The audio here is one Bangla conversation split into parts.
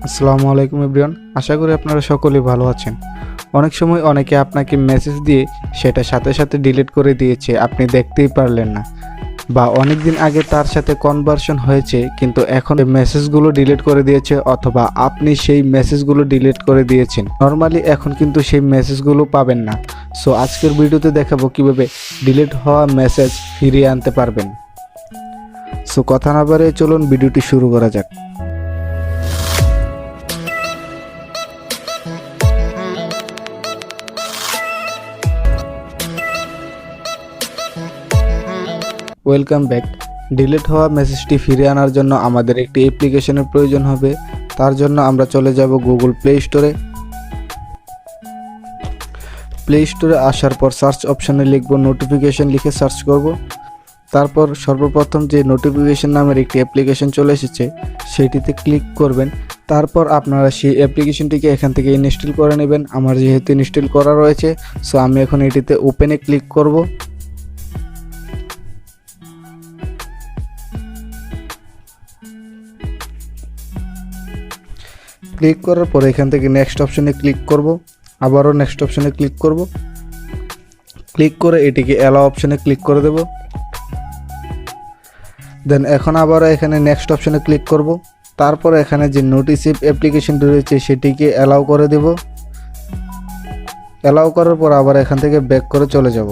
আসসালামু আলাইকুম এভরিওয়ান, আশা করি আপনারা সকলেই ভালো আছেন। অনেক সময় অনেকে আপনাকে মেসেজ দিয়ে সেটা সাথে সাথে ডিলিট করে দিয়েছে, আপনি দেখতেই পারলেন না, বা অনেক দিন আগে তার সাথে কনভারসেশন হয়েছে কিন্তু এখন মেসেজগুলো ডিলিট করে দিয়েছে, অথবা আপনি সেই মেসেজগুলো ডিলিট করে দিয়েছেন। নর্মালি এখন কিন্তু সেই মেসেজগুলো পাবেন না। সো আজকের ভিডিওতে দেখাবো কিভাবে ডিলিট হওয়া মেসেজ ফিরিয়ে আনতে পারবেন। সো কথা না বাড়িয়ে চলুন ভিডিওটি শুরু করা যাক। Welcome back. ডিলিট হওয়া মেসেজটি ফিরিয়ে আনার জন্য আমাদের একটি অ্যাপ্লিকেশনের প্রয়োজন হবে। তার জন্য আমরা চলে যাব গুগল প্লে স্টোরে। প্লে স্টোরে আসার পর সার্চ অপশানে লিখব নোটিফিকেশন, লিখে সার্চ করব। তারপর সর্বপ্রথম যে নোটিফিকেশন নামের একটি অ্যাপ্লিকেশন চলে এসেছে সেটিতে ক্লিক করবেন। তারপর আপনারা সেই অ্যাপ্লিকেশনটিকে এখান থেকে ইনস্টল করে নেবেন। আমার যেহেতু ইনস্টল করা রয়েছে, সো আমি এখন এটিতে ওপেনে ক্লিক করব। ক্লিক করার পরে এখান থেকে নেক্সট অপশনে ক্লিক করব, আবারও নেক্সট অপশনে ক্লিক করব। ক্লিক করে এটিকে অ্যালাউ অপশনে ক্লিক করে দেব। দেন এখন আবারও এখানে নেক্সট অপশনে ক্লিক করব। তারপর এখানে যে নোটিসিভ অ্যাপ্লিকেশনটি রয়েছে সেটিকে অ্যালাউ করে দেব। অ্যালাউ করার পর আবার এখান থেকে ব্যাক করে চলে যাব।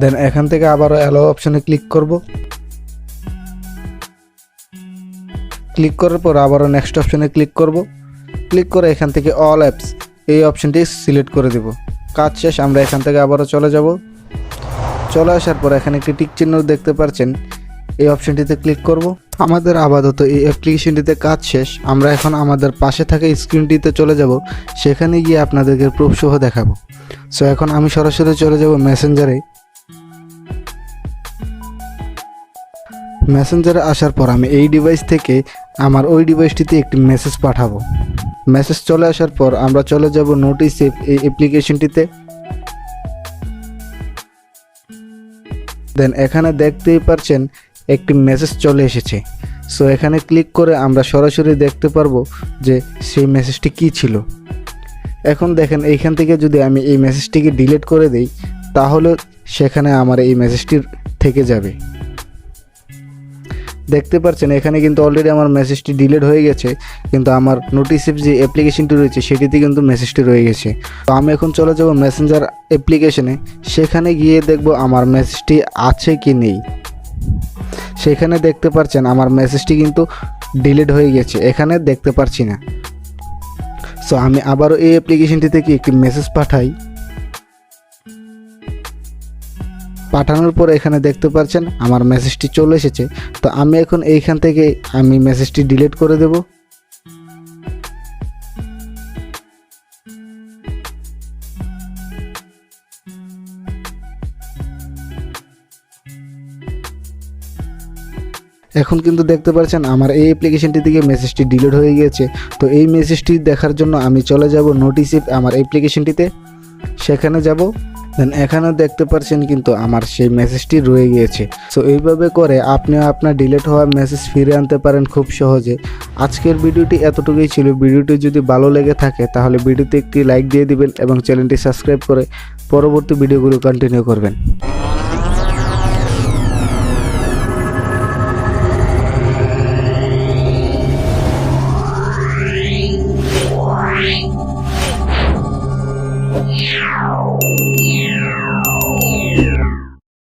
দেন এখান থেকে আবারও অ্যালাউ অপশনে ক্লিক করব। ক্লিক করার পর আবারও নেক্সট অপশনে ক্লিক করব। ক্লিক করে এখান থেকে অল অ্যাপস এই অপশনটি সিলেক্ট করে দেব। কাজ শেষ। আমরা এখান থেকে আবারও চলে যাব। চলে আসার পর এখানে একটি টিক চিহ্ন দেখতে পাচ্ছেন, এই অপশনটিতে ক্লিক করব। আমাদের আপাতত এই অ্যাপ্লিকেশনটিতে কাজ শেষ। আমরা এখন আমাদের পাশে থাকা স্ক্রিনটিতে চলে যাব, সেখানে গিয়ে আপনাদেরকে প্রুফ সহ দেখাবো। সো এখন আমি সরাসরি চলে যাব মেসেঞ্জারে। মেসেঞ্জারে আসার পর আমি এই ডিভাইস থেকে আমার ওই ডিভাইসটিতে একটি মেসেজ পাঠাবো। মেসেজ চলে আসার পর আমরা চলে যাব নোটিসিভ এই অ্যাপ্লিকেশনটিতে। দেন এখানে দেখতেই পাচ্ছেন একটি মেসেজ চলে এসেছে। সো এখানে ক্লিক করে আমরা সরাসরি দেখতে পারবো যে সেই মেসেজটি কী ছিল। এখন দেখেন এইখান থেকে যদি আমি এই মেসেজটিকে ডিলিট করে দিই তাহলে সেখানে আমার এই মেসেজটি থেকে যাবে। দেখতে পাচ্ছেন এখানে কিন্তু অলরেডি আমার মেসেজটি ডিলিট হয়ে গেছে, কিন্তু আমার নোটিসিভ যে অ্যাপ্লিকেশনটি রয়েছে সেটিতে কিন্তু মেসেজটি রয়ে গেছে। তো আমি এখন চলে যাব মেসেঞ্জার অ্যাপ্লিকেশনে। সেখানে গিয়ে দেখব আমার মেসেজটি আছে কি নেই। সেখানে দেখতে পাচ্ছেন আমার মেসেজটি কিন্তু ডিলিট হয়ে গেছে, এখানে দেখতে পাচ্ছি না। সো আমি আবারও এই অ্যাপ্লিকেশনটি থেকে একটি মেসেজ পাঠাই। পাঠানোর পর এখানে দেখতে পাচ্ছেন আমার মেসেজটি চলে এসেছে। তো আমি এখন এইখান থেকে আমি মেসেজটি ডিলিট করে দেব। এখন কিন্তু দেখতে পাচ্ছেন আমার এই অ্যাপ্লিকেশনটি থেকে মেসেজটি ডিলিট হয়ে গিয়েছে। তো এই মেসেজটি দেখার জন্য আমি চলে যাব নোটিসিভ আমার অ্যাপ্লিকেশনটিতে, সেখানে যাব। দেন এখানে দেখতে পাচ্ছেন কিন্তু আমার সেই মেসেজটি রয়ে গিয়েছে। সো এইভাবে করে আপনিও আপনার ডিলিট হওয়া মেসেজ ফিরে আনতে পারেন খুব সহজে। আজকের ভিডিওটি এতটুকুই ছিল। ভিডিওটি যদি ভালো লেগে থাকে তাহলে ভিডিওতে একটি লাইক দিয়ে দিবেন এবং চ্যানেলটি সাবস্ক্রাইব করে পরবর্তী ভিডিওগুলো কন্টিনিউ করবেন। Wow.